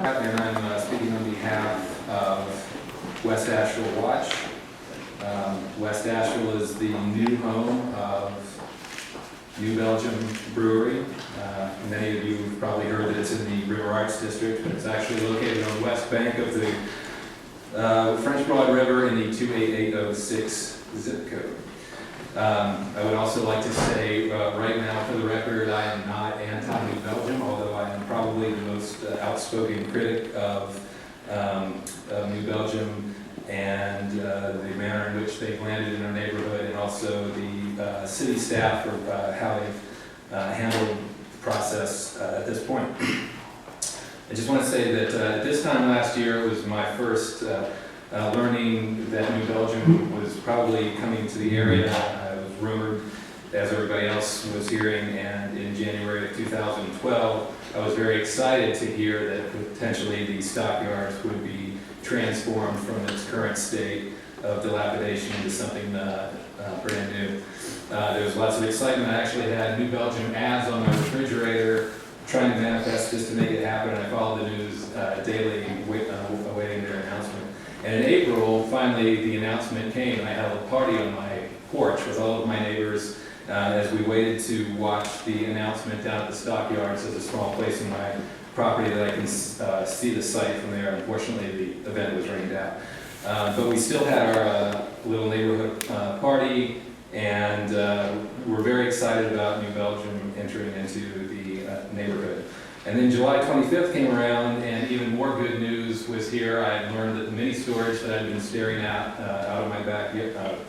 And I'm speaking on behalf of West Asheville Watch. West Asheville is the new home of New Belgium Brewery. Many of you have probably heard that it's in the River Arts District, but it's actually located on the west bank of the French Broad River in the 28806 zip code. I would also like to say right now, for the record, I am not anti-New Belgium, although I am probably the most outspoken critic of New Belgium and the manner in which they've landed in our neighborhood, and also the city staff for how they've handled the process at this point. I just want to say that at this time last year, it was my first learning that New Belgium was probably coming to the area. It was rumored, as everybody else was hearing, and in January of 2012, I was very excited to hear that potentially the stockyards would be transformed from its current state of dilapidation into something brand new. There was lots of excitement. I actually had New Belgium ads on my refrigerator trying to manifest just to make it happen, and I followed the news daily, awaiting their announcement. And in April, finally, the announcement came, and I held a party on my porch with all of my neighbors as we waited to watch the announcement down at the stockyards. There's a small place in my property that I can see the site from there. Unfortunately, the event was rained out. But we still had our little neighborhood party, and we're very excited about New Belgium entering into the neighborhood. And then July 25th came around, and even more good news was here. I had learned that the mini storage that I'd been staring at out of my back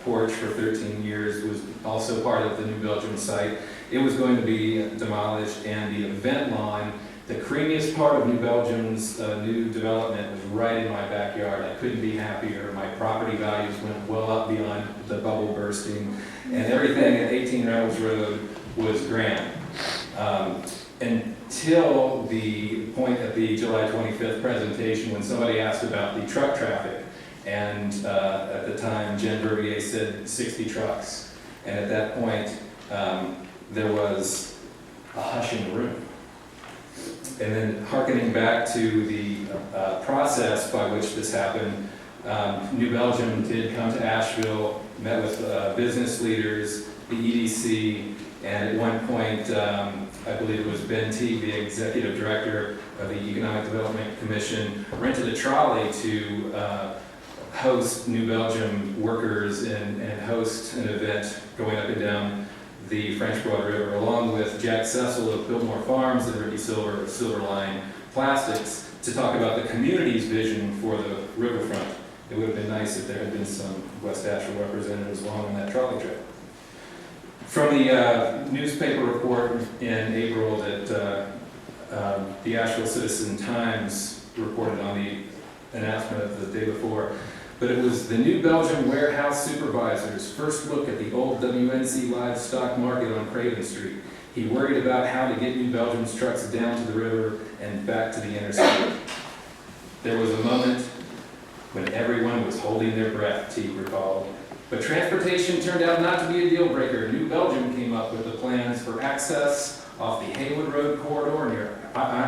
porch for 13 years was also part of the New Belgium site. It was going to be demolished, and the event lawn, the creamiest part of New Belgium's new development, was right in my backyard. I couldn't be happier. My property values went well up beyond the bubble bursting, and everything at 18 Reynolds Road was grand. Until the point at the July 25th presentation when somebody asked about the truck traffic, and at the time Jen Vervier said 60 trucks, and at that point there was a hush in the room. And then hearkening back to the process by which this happened, New Belgium did come to Asheville, met with business leaders, the EDC, and at one point, I believe it was Ben Teague, the executive director of the Economic Development Commission, rented a trolley to host New Belgium workers and host an event going up and down the French Broad River, along with Jack Cecil of Biltmore Farms and Ricky Silver of Silverline Plastics, to talk about the community's vision for the riverfront. It would have been nice if there had been some West Asheville representatives along on that trolley trip. From the newspaper report in April that the Asheville Citizen-Times reported on the announcement of the day before, but it was the New Belgium warehouse supervisor's first look at the old WNC livestock market on Craven Street. He worried about how to get New Belgium's trucks down to the river and back to the interstate. There was a moment when everyone was holding their breath, Teague recalled. But transportation turned out not to be a deal breaker. New Belgium came up with the plans for access off the Haywood Road corridor near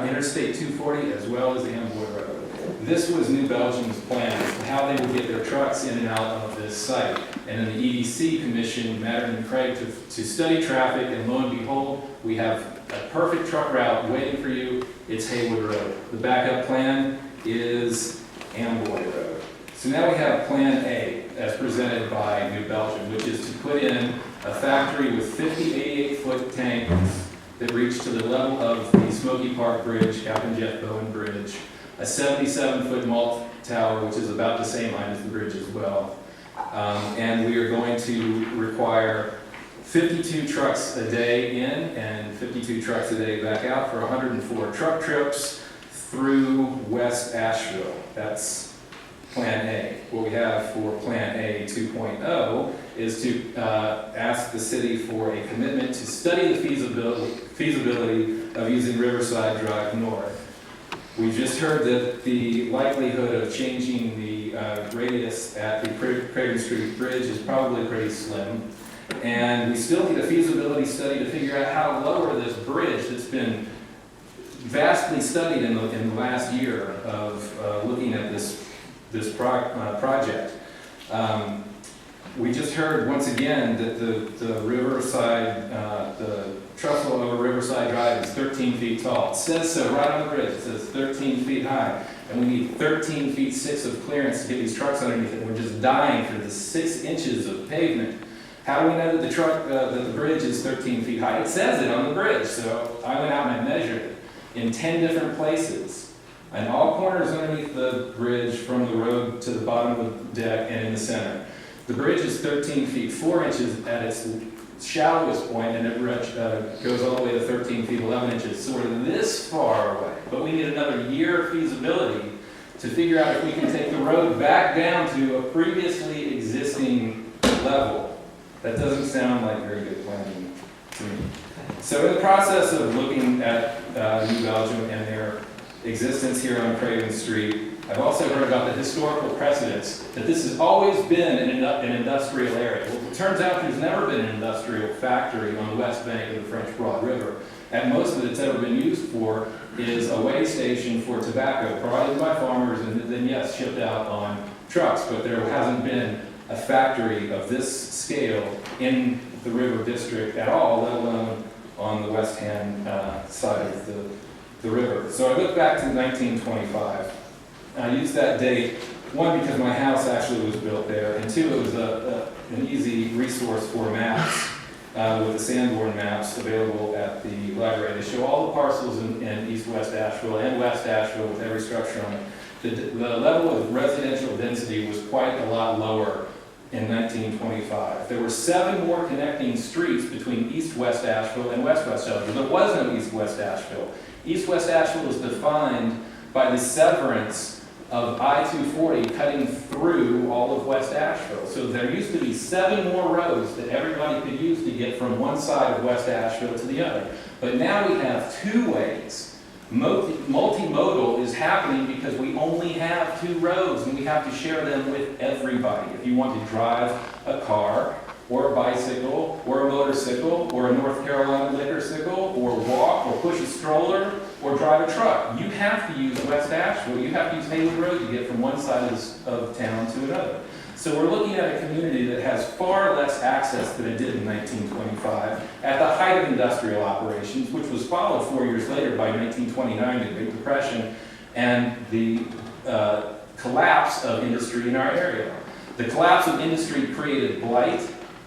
Interstate 240, as well as the Amboy Road. This was New Belgium's plan as to how they would get their trucks in and out of this site. And then the EDC commissioned Mattern and Craig to study traffic, and lo and behold, we have a perfect truck route waiting for you. It's Haywood Road. The backup plan is Amboy Road. So now we have Plan A, as presented by New Belgium, which is to put in a factory with 50 88-foot tanks that reach to the level of the Smoky Park Bridge, Captain Jeff Bowen Bridge, a 77-foot malt tower, which is about the same height as the bridge as well. And we are going to require 52 trucks a day in and 52 trucks a day back out for 104 truck trips through West Asheville. That's Plan A. What we have for Plan A 2.0 is to ask the city for a commitment to study the feasibility of using Riverside Drive North. We just heard that the likelihood of changing the radius at the Craven Street Bridge is probably pretty slim. And we still need a feasibility study to figure out how to lower this bridge that's been vastly studied in the last year of looking at this project. We just heard once again that the Riverside, the trestle over Riverside Drive is 13 feet tall. It says so right on the bridge. It says 13 feet high. And we need 13 feet 6 of clearance to get these trucks underneath it. We're just dying for the 6 inches of pavement. How do we know that that the bridge is 13 feet high? It says it on the bridge. So I went out and I measured it in 10 different places. And all corners underneath the bridge from the road to the bottom of the deck and in the center. The bridge is 13 feet 4 inches at its shallowest point, and it goes all the way to 13 feet 11 inches. So we're this far away, but we need another year of feasibility to figure out if we can take the road back down to a previously existing level. That doesn't sound like very good planning to me. So in the process of looking at New Belgium and their existence here on Craven Street, I've also heard about the historical precedents that this has always been an industrial area. Well, it turns out there's never been an industrial factory on the west bank of the French Broad River. And most of it it's ever been used for is a weigh station for tobacco provided by farmers and then, yes, shipped out on trucks. But there hasn't been a factory of this scale in the river district at all, let alone on the west-hand side of the river. So I look back to 1925. I used that date, one, because my house actually was built there, and two, it was an easy resource for maps, with the Sanborn maps available at the library. They show all the parcels in east-west Asheville and west Asheville with every structure on it. The level of residential density was quite a lot lower in 1925. There were 7 more connecting streets between east-west Asheville and west-west Asheville. There was no east-west Asheville. East-west Asheville was defined by the severance of I-240 cutting through all of West Asheville. So there used to be 7 more roads that everybody could use to get from one side of West Asheville to the other. But now we have 2 ways. Multimodal is happening because we only have 2 roads and we have to share them with everybody. If you want to drive a car or a bicycle or a motorcycle or a North Carolina liquorcycle or walk or push a stroller or drive a truck, you have to use West Asheville. You have to use Haywood Road to get from one side of town to another. So we're looking at a community that has far less access than it did in 1925 at the height of industrial operations, which was followed 4 years later by 1929, the Great Depression, and the collapse of industry in our area. The collapse of industry created blight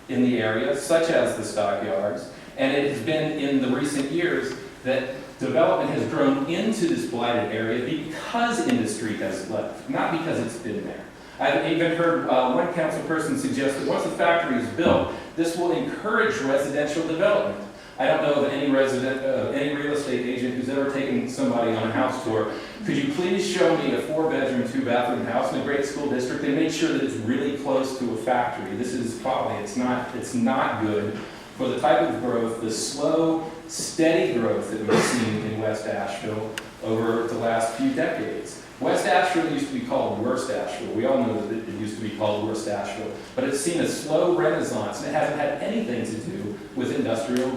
in the area, such as the stockyards, and it has been in the recent years that development has grown into this blighted area because industry has left, not because it's been there. I've even heard one council person suggest that once the factory is built, this will encourage residential development. I don't know of any any real estate agent who's ever taken somebody on a house tour. Could you please show me a 4-bedroom, 2-bathroom house in a great school district? They made sure that it's really close to a factory. This is probably, it's not good for the type of growth, the slow, steady growth that we've seen in West Asheville over the last few decades. West Asheville used to be called Worst Asheville. We all know that it used to be called Worst Asheville, but it's seen a slow renaissance, and it hasn't had anything to do with industrial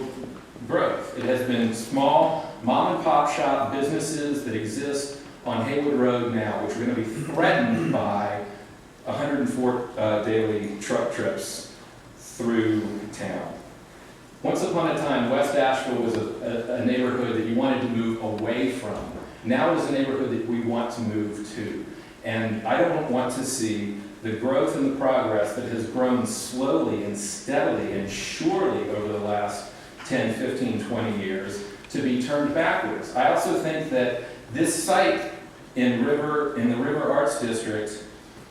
growth. It has been small mom and pop shop businesses that exist on Haywood Road now, which are going to be threatened by 104 daily truck trips through town. Once upon a time, West Asheville was a neighborhood that you wanted to move away from. Now it is a neighborhood that we want to move to. And I don't want to see the growth and the progress that has grown slowly and steadily and surely over the last 10, 15, 20 years to be turned backwards. I also think that this site in the River Arts District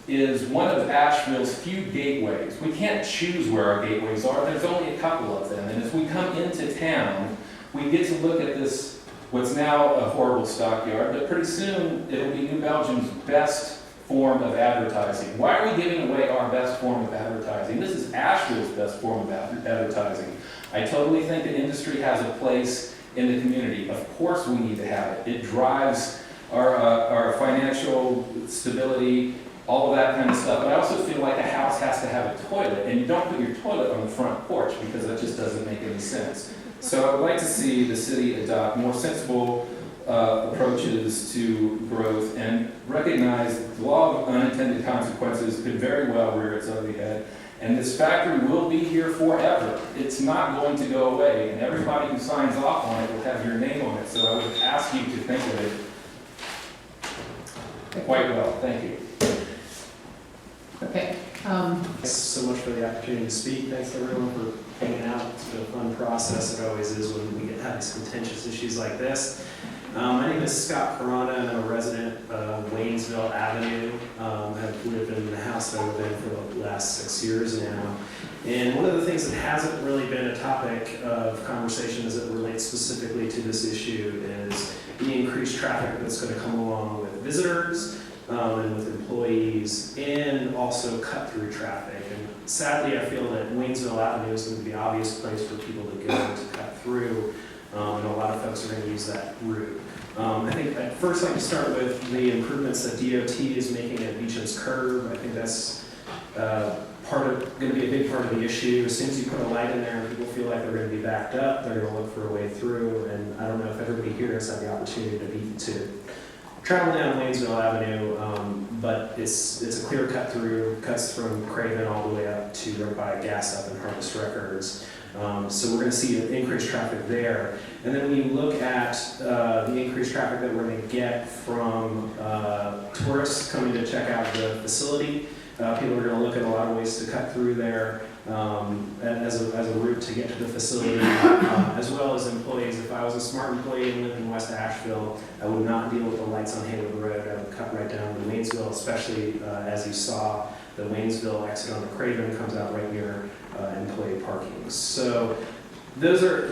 is one of Asheville's few gateways. We can't choose where our gateways are. There's only a couple of them. And as we come into town, we get to look at this, what's now a horrible stockyard, but pretty soon it'll be New Belgium's best form of advertising. Why are we giving away our best form of advertising? This is Asheville's best form of advertising. I totally think that industry has a place in the community. Of course we need to have it. It drives our financial stability, all of that kind of stuff. But I also feel like a house has to have a toilet, and you don't put your toilet on the front porch because that just doesn't make any sense. So I would like to see the city adopt more sensible approaches to growth and recognize the law of unintended consequences could very well rear its ugly head. And this factory will be here forever. It's not going to go away, and everybody who signs off on it will have your name on it. So I would ask you to think of it quite well. Thank you. Okay. Thanks so much for the opportunity to speak. Thanks everyone for hanging out. It's been a fun process. It always is when we have these contentious issues like this. My name is Scott Carana, and I'm a resident of Wainsville Avenue. I've lived in the house that I've been in for the last 6 years now. And one of the things that hasn't really been a topic of conversation as it relates specifically to this issue is the increased traffic that's going to come along with visitors and with employees, and also cut-through traffic. And sadly, I feel that Wainsville Avenue is going to be the obvious place for people to go to cut through. And a lot of folks are going to use that route. I think I'd first like to start with the improvements that DOT is making at Beecham's Curve. I think that's going to be a big part of the issue. As soon as you put a light in there and people feel like they're going to be backed up, they're going to look for a way through. And I don't know if everybody here has had the opportunity to travel down Wainsville Avenue, but it's a clear cut through, cuts from Craven all the way up to right by Gas Up and Harvest Records. So we're going to see increased traffic there. And then when you look at the increased traffic that we're going to get from tourists coming to check out the facility, people are going to look at a lot of ways to cut through there as a route to get to the facility, as well as employees. If I was a smart employee and lived in West Asheville, I would not deal with the lights on Haywood Road. I would cut right down to Waynesville, especially as you saw the Waynesville exit on the Craven comes out right near employee parking. So those are